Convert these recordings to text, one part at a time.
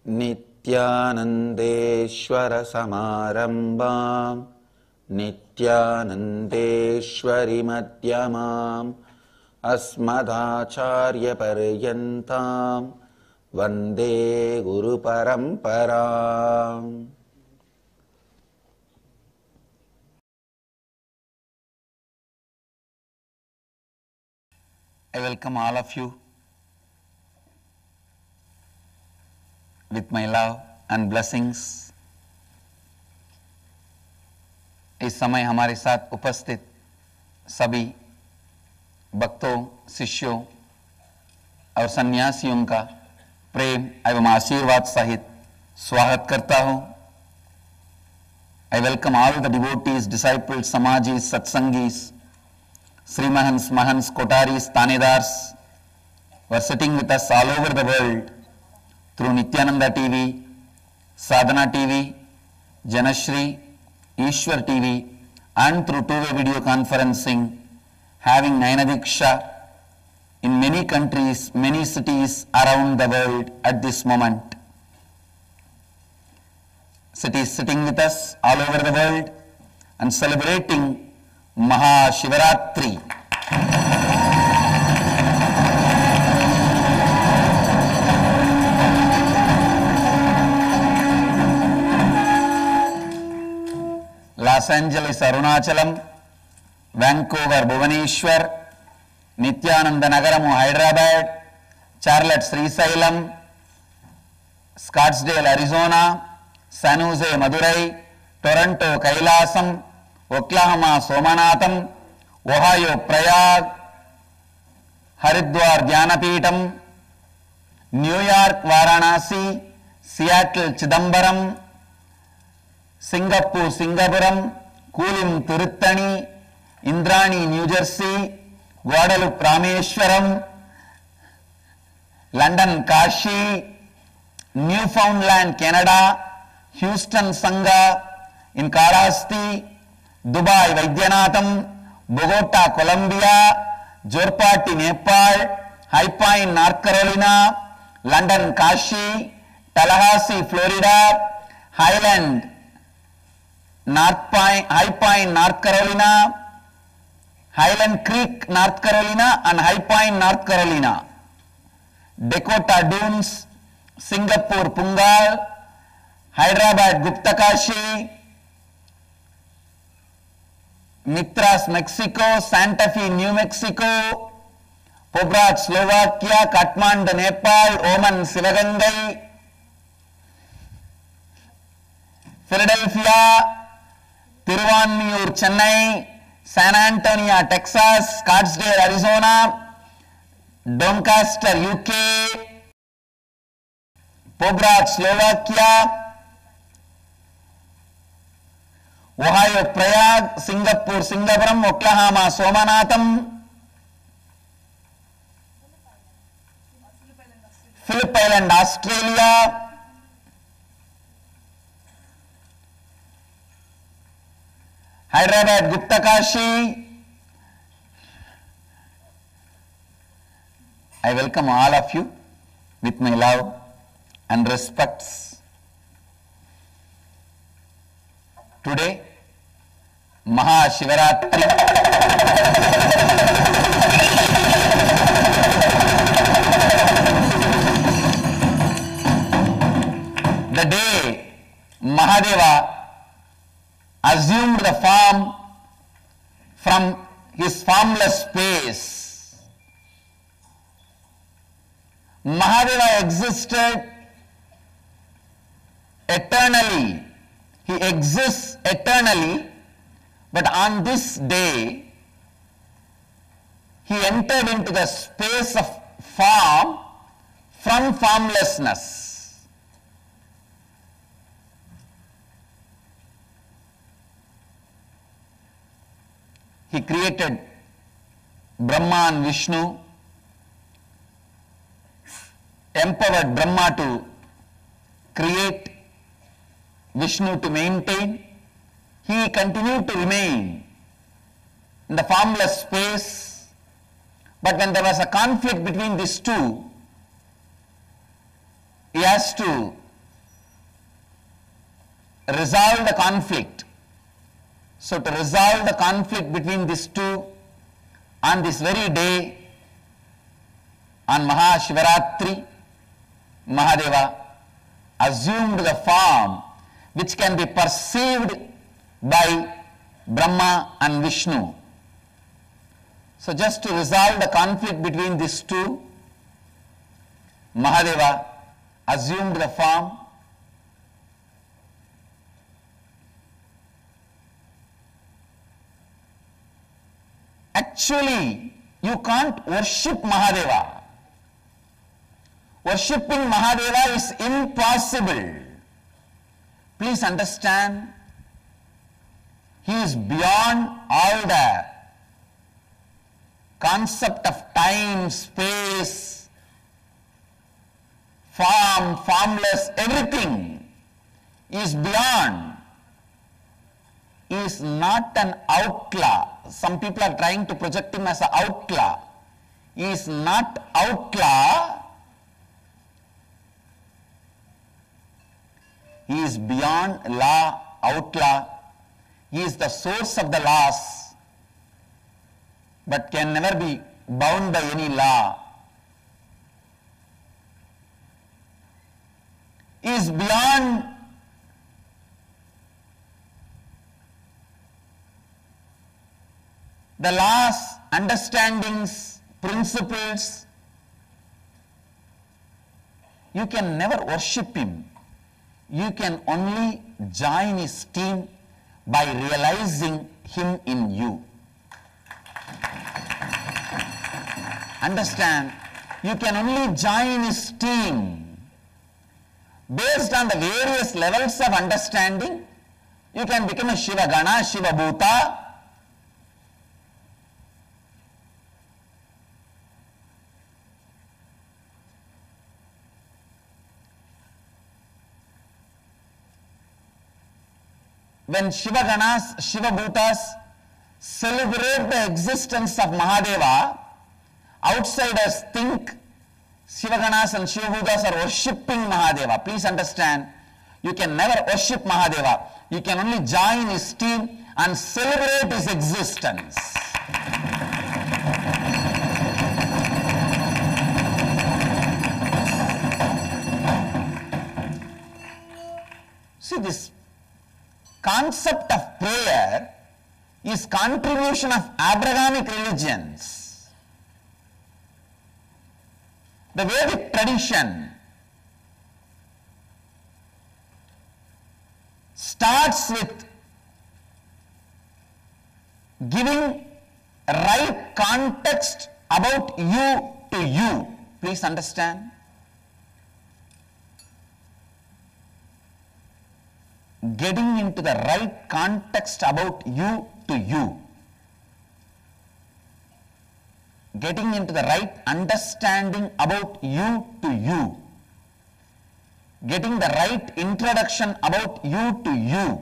नित्यानन्देश्वर समारम्भाम् नित्यानन्देश्वरि मध्यमाम् अस्मदाचार्यपर्यन्ताम् वन्दे गुरुपरम्पराम्. I welcome all of you with my love and blessings. इस समय हमारे साथ उपस्थित सभी भक्तों, शिष्यों और सन्यासियों का प्रेम एवं आशीर्वाद सहित स्वागत करता हूँ. I welcome all the devotees, disciples, samajis, satsangis, Srimahans, Mahans, Kotaris, Tanedars who are sitting with us all over the world through Nithyananda TV, Sadhana TV, Janashri, Ishwar TV and through two-way video conferencing, having Nayanadiksha in many countries, many cities around the world at this moment. Cities sitting with us all over the world and celebrating Mahashivaratri. Los Angeles, Arunachalam, Vancouver, Bhubaneswar, Nithyananda Nagaramu, Hyderabad, Charlotte, Srisailam, Scottsdale, Arizona, San Jose, Madurai, Toronto, Kailasam, Oklahoma, Somanatham, Ohio, Prayag, Haridwar, Dhyanapitham, New York, Varanasi, Seattle, Chidambaram, Singapore, Singapuram, Kulim, Tiruttani, Indrani, New Jersey, Guadalupe, Rameshwaram, London, Kashi, Newfoundland, Canada, Houston, Sangha, in Karasti, Dubai, Vaidyanatham, Bogota, Colombia, Jorpati, Nepal, High Pine, North Carolina, London, Kashi, Tallahassee, Florida, Highland, High Pine, North Carolina, Highland Creek, North Carolina and High Pine, North Carolina, Dakota Dunes, Singapore, Pungal, Hyderabad, Guptakashi, Mitras, Mexico, Santa Fe, New Mexico, Poprad, Slovakia, Kathmandu, Nepal, Oman, Sivagangai, Philadelphia, Tiruvanmiyur, Chennai, San Antonio, Texas, Scottsdale, Arizona, Doncaster, UK, Poprad, Slovakia, Ohio, Prayag, Singapore, Singapuram, Oklahoma, Somanatham, Phillip Island, Australia, Hyderabad, Guptakashi. I welcome all of you with my love and respects. Today, Mahashivaratri. The day Mahadeva assumed the form from his formless space. Mahadeva existed eternally. He exists eternally, but on this day, he entered into the space of form from formlessness. He created Brahma and Vishnu, empowered Brahma to create, Vishnu to maintain. He continued to remain in the formless space, but when there was a conflict between these two, he has to resolve the conflict. So to resolve the conflict between these two, on this very day, on Mahashivaratri, Mahadeva assumed the form which can be perceived by Brahma and Vishnu. So just to resolve the conflict between these two, Mahadeva assumed the form. Actually, you can't worship Mahadeva. Worshipping Mahadeva is impossible. Please understand, he is beyond all the concept of time, space, form, formless, everything. He is beyond. He is not an outlaw. Some people are trying to project him as an outlaw. He is not outlaw. He is beyond law, outlaw. He is the source of the laws, but can never be bound by any law. He is beyond the laws, understandings, principles. You can never worship him. You can only join his team by realizing him in you. Understand? You can only join his team. Based on the various levels of understanding, you can become a Shiva Gana, Shiva Bhakta. When Shiva Ganas, Shiva Bhutas celebrate the existence of Mahadeva, outsiders think Shiva Ganas and Shiva Bhutas are worshipping Mahadeva. Please understand, you can never worship Mahadeva. You can only join his team and celebrate his existence. See, this concept of prayer is contribution of Abrahamic religions. The Vedic tradition starts with giving right context about you to you. Please understand. Getting into the right context about you to you. Getting into the right understanding about you to you. Getting the right introduction about you to you.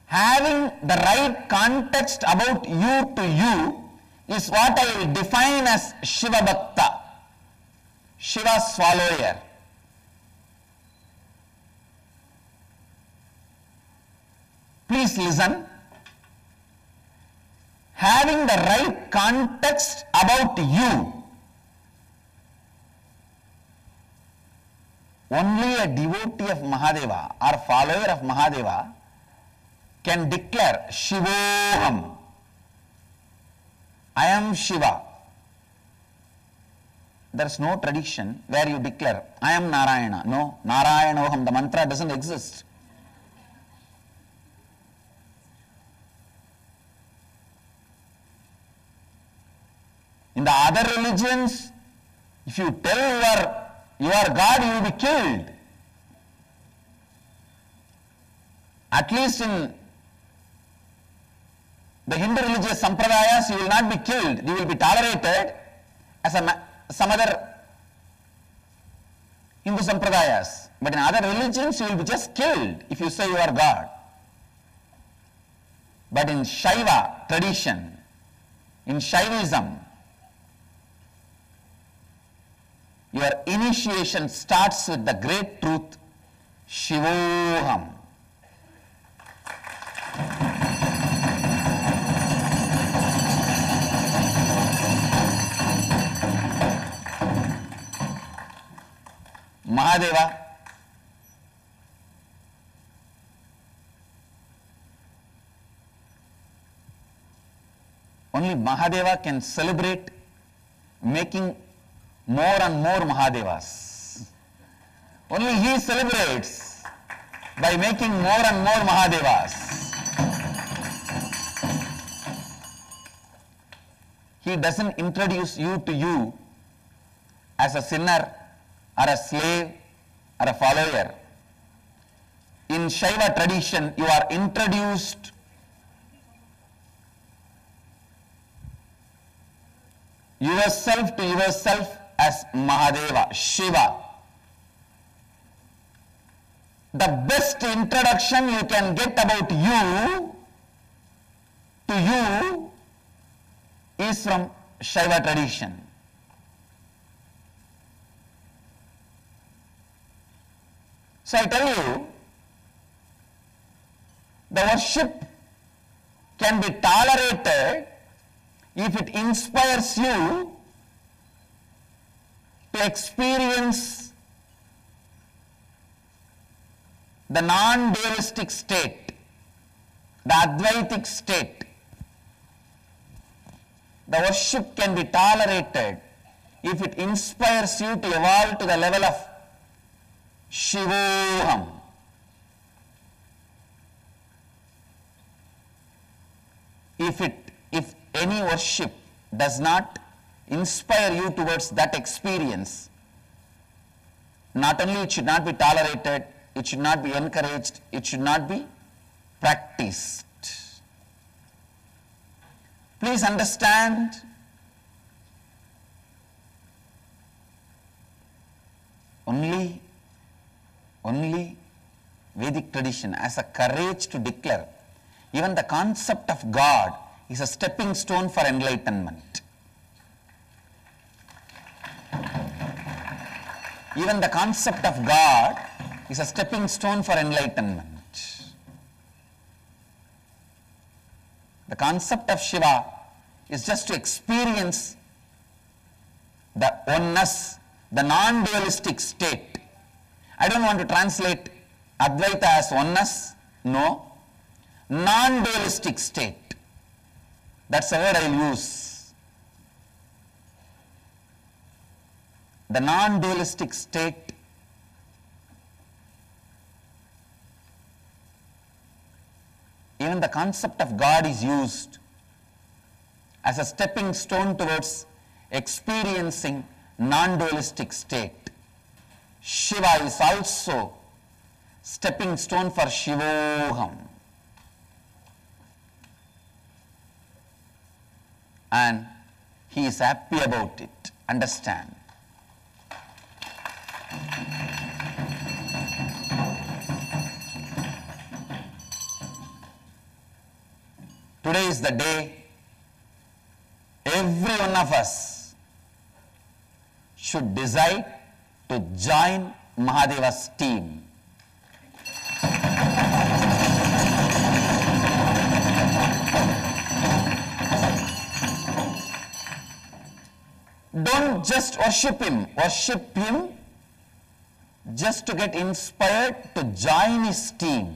Having the right context about you to you is what I will define as Shiva Bhakta, Shiva's follower. Please listen. Having the right context about you. Only a devotee of Mahadeva or follower of Mahadeva can declare Shivoham. I am Shiva. There is no tradition where you declare I am Narayana. No, Narayanoham, the mantra doesn't exist. In the other religions, if you tell you are God, you will be killed. At least in the Hindu religious sampradayas, you will not be killed. You will be tolerated as some other Hindu sampradayas. But in other religions, you will be just killed if you say you are God. But in Shiva tradition, in Shaivism, your initiation starts with the great truth, Shivoham. Mahadeva, only Mahadeva can celebrate making more and more Mahadevas. Only he celebrates by making more and more Mahadevas. He doesn't introduce you to you as a sinner or a slave or a follower. In Shaiva tradition, you are introduced yourself to yourself as Mahadeva, Shiva. The best introduction you can get about you to you is from Shaiva tradition. So I tell you, the worship can be tolerated if it inspires you to experience the non-dualistic state, the Advaitic state. The worship can be tolerated if it inspires you to evolve to the level of Shivoham. If any worship does not inspire you towards that experience, not only it should not be tolerated, it should not be encouraged, it should not be practiced. Please understand, only Vedic tradition has a courage to declare even the concept of God is a stepping stone for enlightenment. Even the concept of God is a stepping stone for enlightenment. The concept of Shiva is just to experience the oneness, the non-dualistic state. I don't want to translate Advaita as oneness, no. Non-dualistic state. That's the word I will use. The non-dualistic state even the concept of God is used as a stepping stone towards experiencing non-dualistic state. Shiva is also stepping stone for Shivoham. And he is happy about it. Understand? Today is the day every one of us should decide to join Mahadeva's team. Don't just worship him just to get inspired to join his team.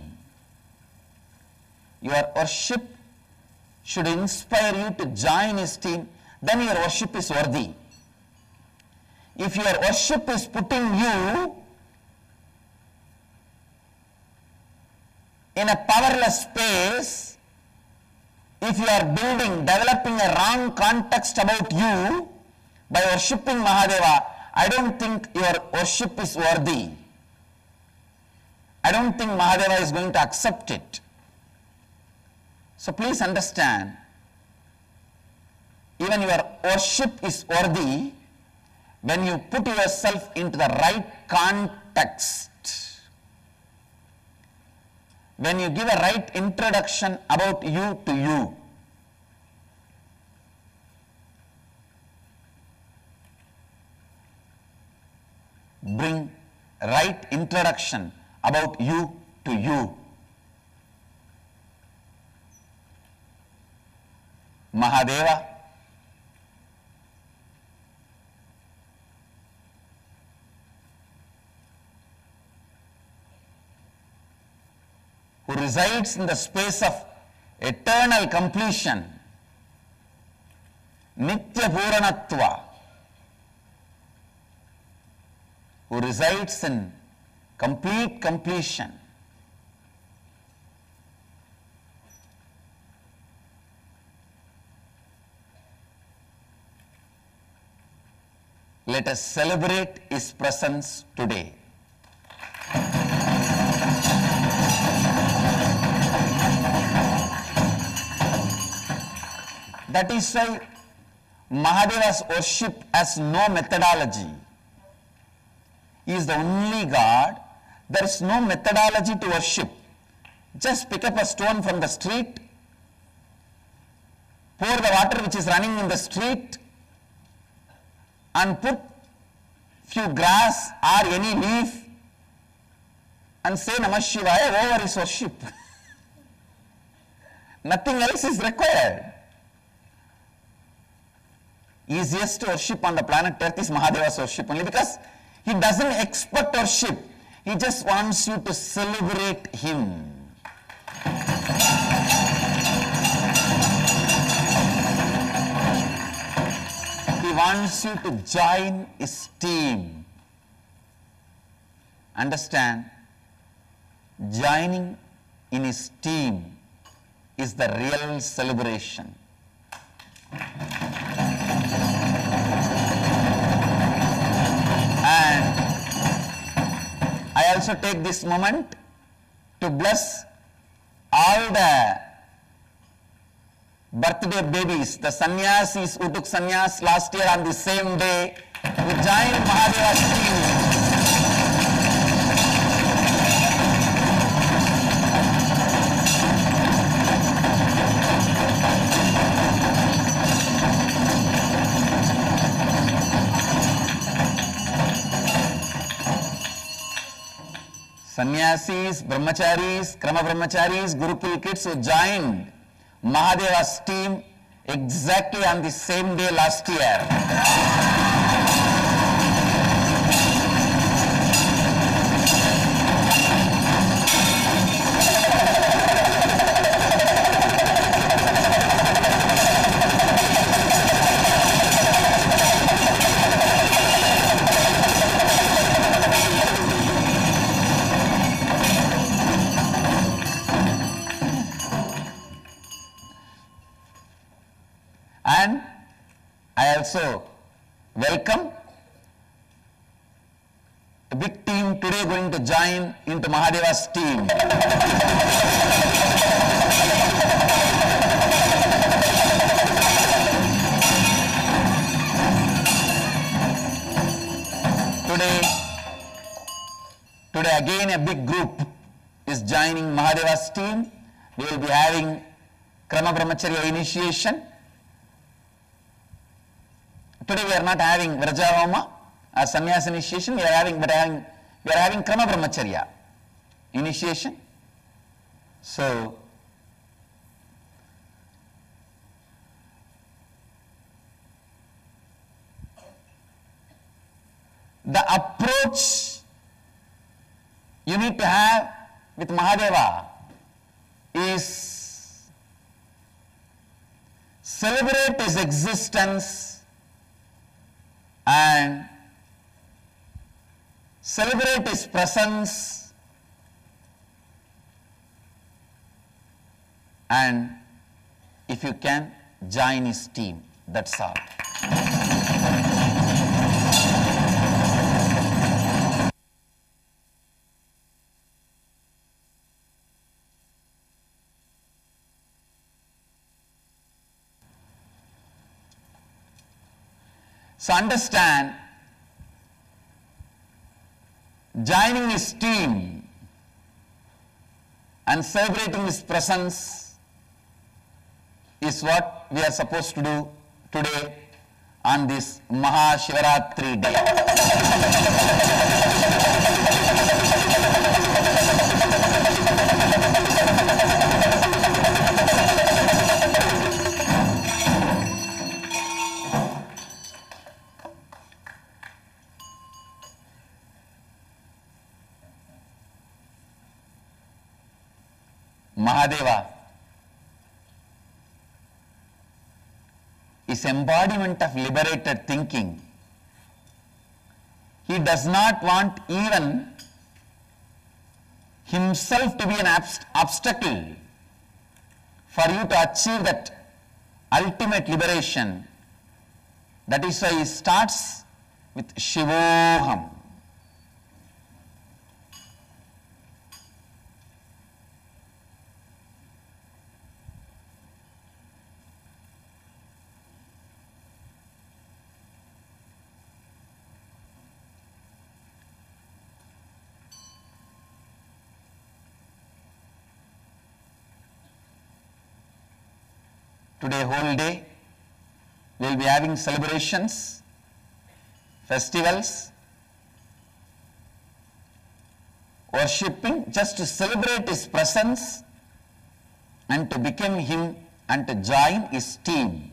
Your worship should inspire you to join his team, then your worship is worthy. If your worship is putting you in a powerless space, if you are developing a wrong context about you by worshipping Mahadeva, I don't think your worship is worthy. I don't think Mahadeva is going to accept it. So please understand, even your worship is worthy when you put yourself into the right context. When you give a right introduction about you to you. right introduction about you to you. Mahadeva, who resides in the space of eternal completion, Nitya Puranatva, who resides in complete completion, let us celebrate his presence today. That is why Mahadeva's worship has no methodology. He is the only God. There is no methodology to worship. Just pick up a stone from the street, pour the water which is running in the street, and put few grass or any leaf and say Namah Shivaya, over is worship. Nothing else is required. Easiest worship on the planet Earth is Mahadeva's worship, only because he doesn't expect worship. He just wants you to celebrate him. He wants you to join his team. Understand? Joining in his team is the real celebration. And I also take this moment to bless all the birthday babies, the sannyasis who took sannyas last year on the same day, who joined Mahadeva's team. Sannyasis, brahmacharis, krama brahmacharis, gurukul kids who joined Mahadeva's team exactly on the same day last year. And I also welcome a big team today going to join into Mahadeva's team. Today again a big group is joining Mahadeva's team. We will be having Krama Brahmacharya initiation. Today we are not having Vrajavama or Sannyas initiation, we are having Krama Brahmacharya initiation. So, the approach you need to have with Mahadeva is celebrate his existence and celebrate his presence, and if you can, join his team. That's all. So understand, joining his team and celebrating his presence is what we are supposed to do today on this Mahashivaratri day. Mahadeva is embodiment of liberated thinking. He does not want even himself to be an obstacle for you to achieve that ultimate liberation. That is why he starts with Shivoham. Today, whole day, we will be having celebrations, festivals, worshipping just to celebrate His presence and to become Him and to join His team.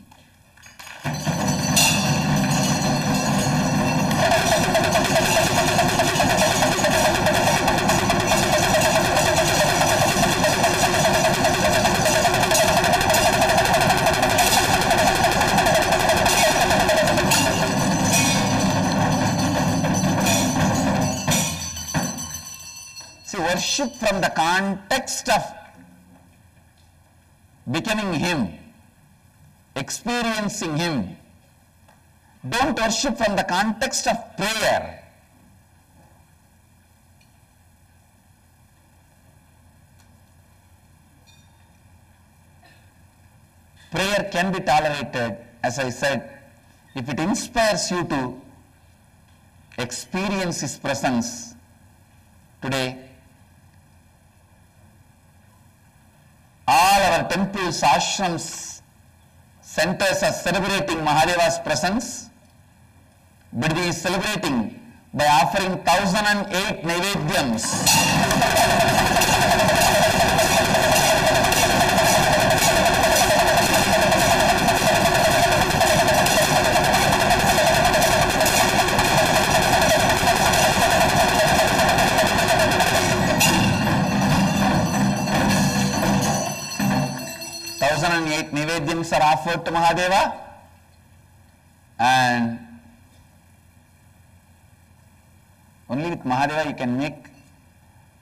Worship from the context of becoming Him, experiencing Him. Don't worship from the context of prayer. Prayer can be tolerated, as I said, if it inspires you to experience His presence. Today, all our temples, ashrams, centers are celebrating Mahadeva's presence. Biddi is celebrating by offering 1008 Naivedyams. 1008 Naivedyams are offered to Mahadeva, and only with Mahadeva you can make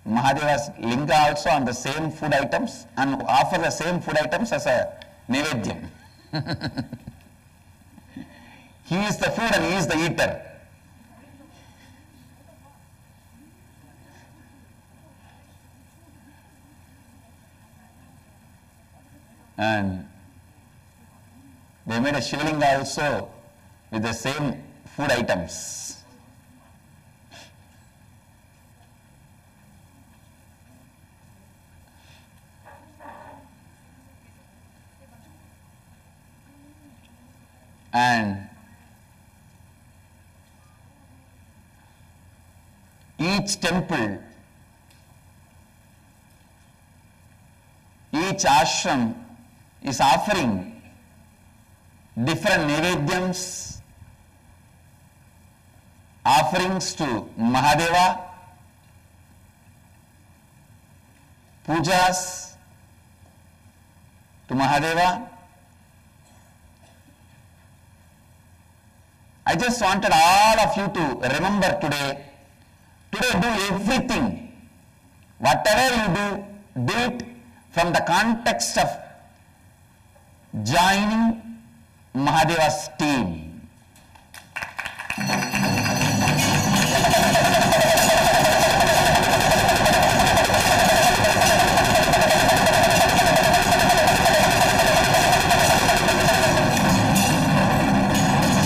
Mahadeva's linga also on the same food items and offer the same food items as a Naivedyam. He is the food and he is the eater. And they made a Shivalinga also with the same food items. And each temple, each ashram is offering different Naivedyams, offerings to Mahadeva, pujas to Mahadeva. I just wanted all of you to remember today do everything, whatever you do it from the context of joining Mahadeva's team.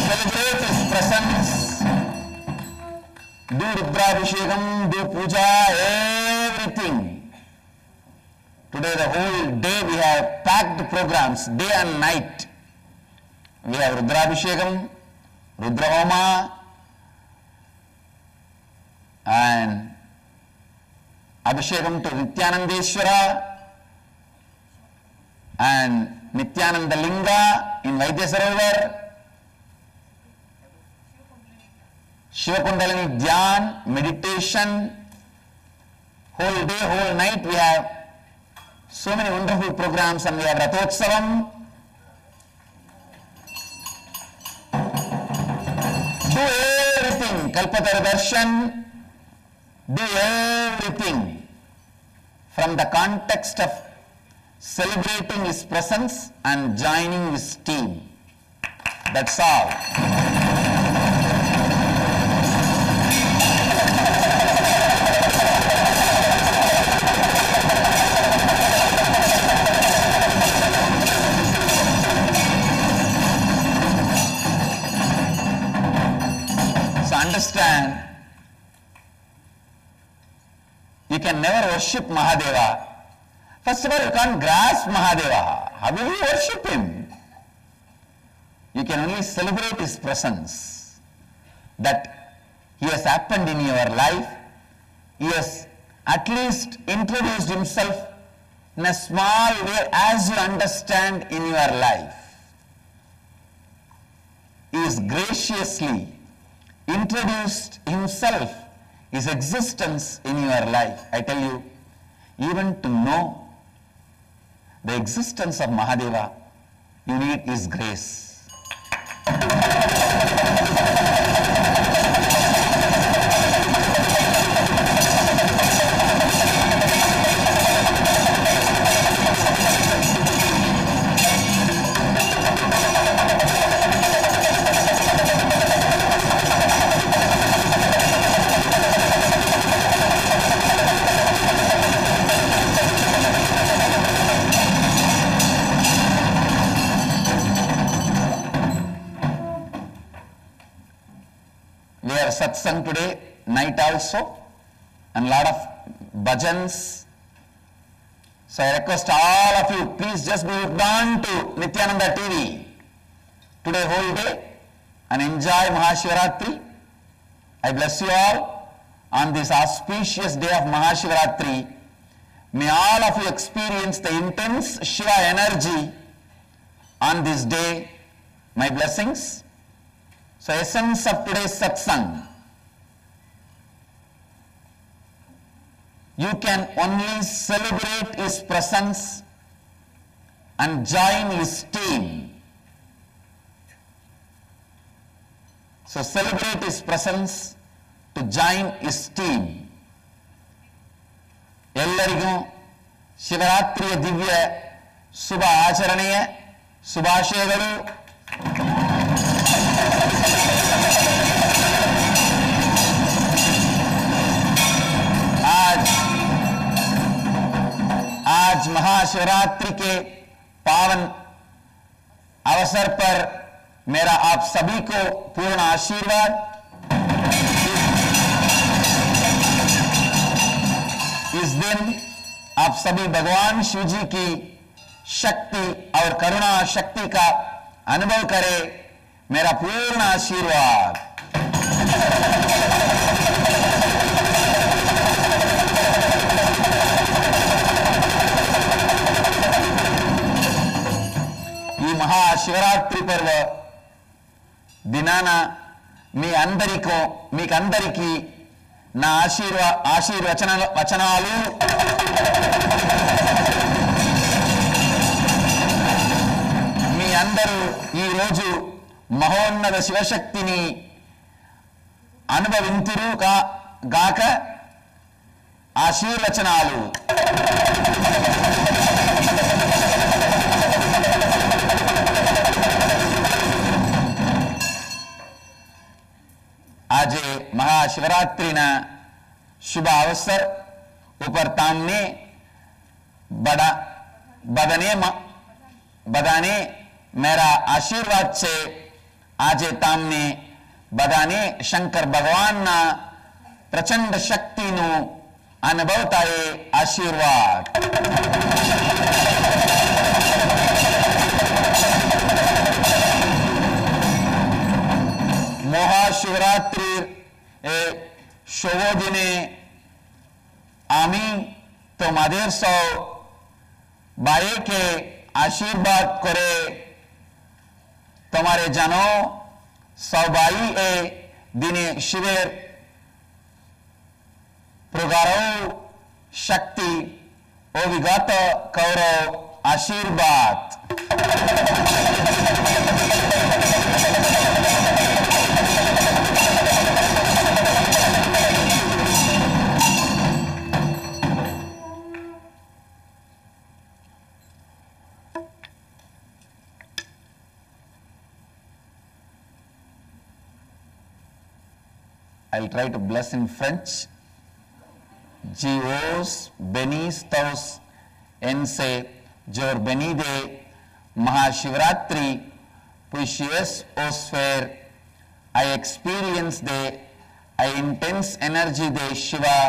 Celebrate his presence, do Rudrabhishekam, do puja, everything. Today the whole day we have packed programs, day and night. We have Rudrabhishekam, Rudrahoma, and Abhishekam to Nithyanandeshwara and Nithyananda Linga in Vaidya Sarovar, Shiva Kundalini Dhyan, meditation, whole day, whole night we have so many wonderful programs, and we have Rathotsavam. Do everything, Kalpatara Darshan, do everything from the context of celebrating his presence and joining his team. That's all. So understand, you can never worship Mahadeva. First of all, you can't grasp Mahadeva. How will you worship him? You can only celebrate his presence. That he has happened in your life. He has at least introduced himself in a small way as you understand in your life. He has graciously introduced himself, his existence in your life. I tell you, even to know the existence of Mahadeva, you need his grace. Satsang today, night also, and lot of bhajans. So I request all of you, please just be hooked on to Nithyananda TV today whole day and enjoy Mahashivaratri. I bless you all on this auspicious day of Mahashivaratri. May all of you experience the intense Shiva energy on this day. My blessings. So essence of today's satsang. You can only celebrate his presence and join his team. So celebrate his presence to join his team. Ellarigu Shivaratri Divya Subha Acharanaya Subhashayagalu. आज महाशिवरात्रि के पावन अवसर पर मेरा आप सभी को पूर्ण आशीर्वाद। इस दिन आप सभी भगवान शिव जी की शक्ति और करुणा शक्ति का अनुभव करें, मेरा पूर्ण आशीर्वाद। महाशिवरात्रि पर्व दिनान మీకందరికీ నా ఆశీర్వచనాలు మీ అందరూ ఈ రోజు మహోన్నత శివశక్తిని అనుభవింతురు గాక ఆశీర్వచనాలు। आज महाशिवरात्रि ना शुभ अवसर ऊपर तामने बदाने मेरा आशीर्वाद से आज तामने बदाने शंकर भगवान ना प्रचंड शक्ति नु अनुभवता है आशीर्वाद। महाशिवरात्रि शुभ दिने আমি তোমাদের সব বাইকে আশীর্বাদ করে তোমারে জানো সবাই এ দিনে শিবের প্রগাঢ় শক্তি অভিজ্ঞত কর আশীর্বাদ। I'll try to bless in French. Dios bénis tous en ce jour béni de Mahashivaratri, precious sphere. I experience the intense energy de Shiva.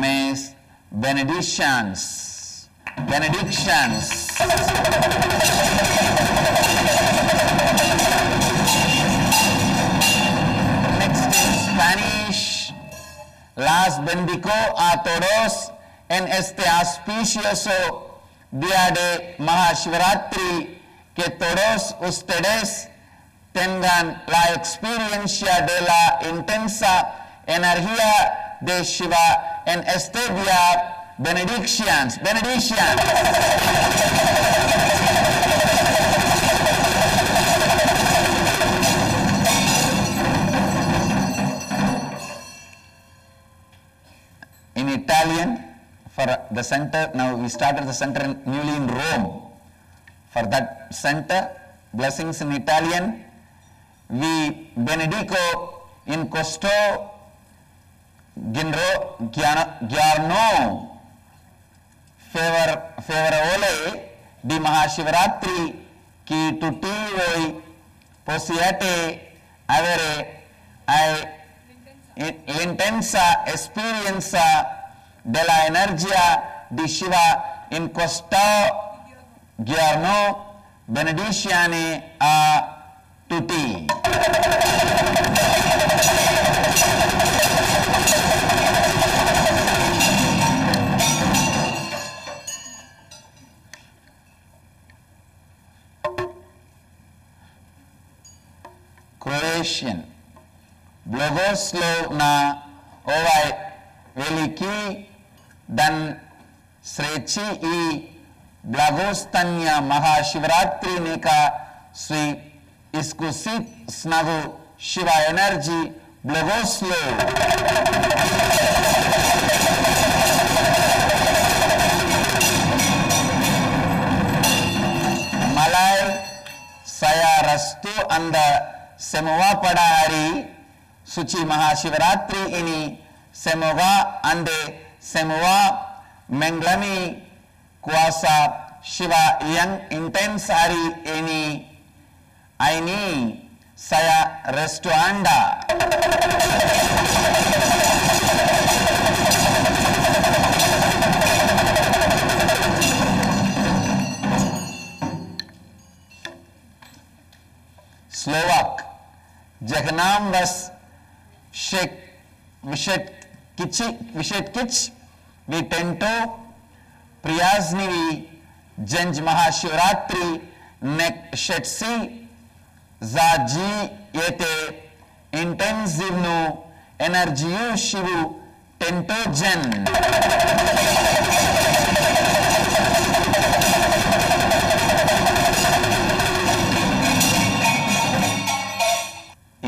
Mes benedictions. Benedictions. Spanish. Las bendigo a todos en este auspicioso día de Mahashivaratri, que todos ustedes tengan la experiencia de la intensa energía de Shiva en este día. Benedictions, benedictions. In Italian, for the center, now we started the center newly in Rome. For that center, blessings in Italian, vi benedico in questo giorno favorevole di Mahashivaratri, che tutti voi possiate avere l'intensa esperienza della energia di Shiva in questo giorno. Benedizioni a tutti. Croatian. Blagoslovna ovaj veliki dan sreći i blagostanja Mahashivaratri neka svi iskusit snagu Shiva energy blagoslov. Malay saya restu anda semua pada hari suci Mahashivaratri ini, semoga anda semua mengalami kuasa Shiva yang intens hari ini. Ini saya restu anda. Slovak. Jagnam was Vishetkich Vitento Priyaznivy Janj Mahashivaratri Nek Shetsi Zaji Yete Intensivnu Energiu Shivu Tentogen.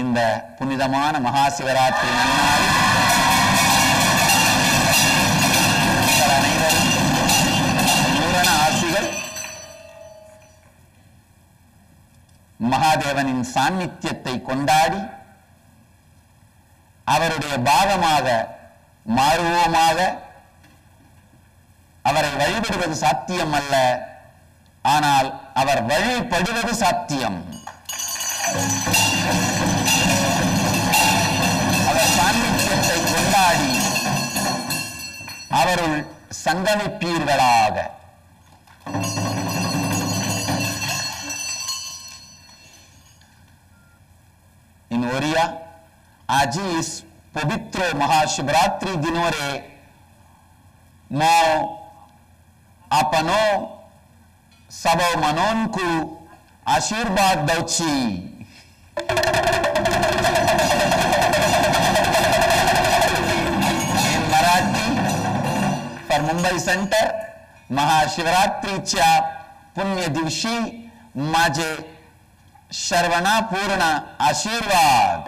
இந்த புனிதமான மகாசிவராத்திரி நன்னாளில் அனைவரும் பூரண ஆசிகள் மகாதேவனின் சாநித்தியத்தை கொண்டாடி அவருடைய பாகமாக மாறுவோமாக. அவரை வழிபடுவது சாத்தியம் அல்ல, ஆனால் அவர் வழிபடுவது சாத்தியம். அவர் சாநித்தியத்தை கொண்டாடி அவருள் சங்கமிப்பீர்களாக. In Oriya, aji is pavitro Mahashivaratri dinore મો આપનો સબો મનોનકુ આશીર્વાદ દઉછી. In Marathi, for Mumbai Center, Mahashivaratriच्या पुण्य दिवशी माझे सर्वनापूर्ण आशीर्वाद.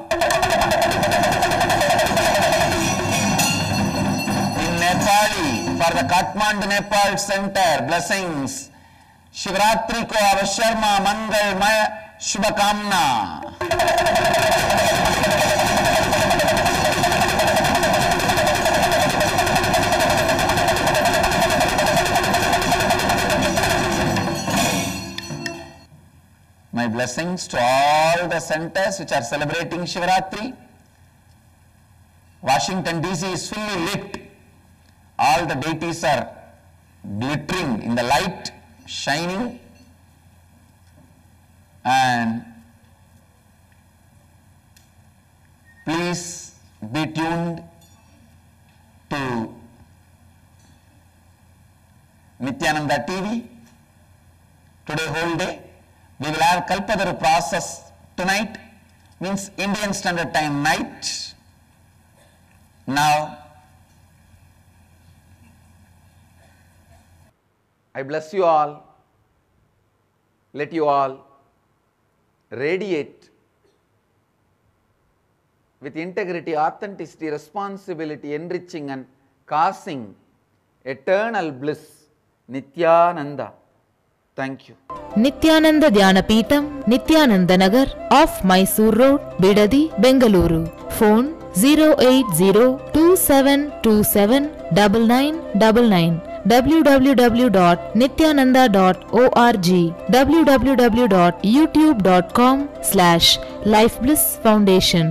In Nepali, for the Kathmandu Nepal Center, blessings. Shivratri को अवशर्मा मंगलमय शुभकामना. My blessings to all the centers which are celebrating Shivaratri. Washington DC is fully lit. All the deities are glittering in the light, shining, and please be tuned to Nithyananda TV today whole day. We will have Kalpadaru process tonight, means Indian Standard Time night. Now, I bless you all. Let you all radiate with integrity, authenticity, responsibility, enriching and causing eternal bliss. Nithyananda. Thank you. Nithyananda Dhyanapītam, Nithyananda Nagar, off Mysore Road, Bidadi, Bengaluru. Phone 08027279999. www.nithyananda.org. www.youtube.com/Life Bliss Foundation.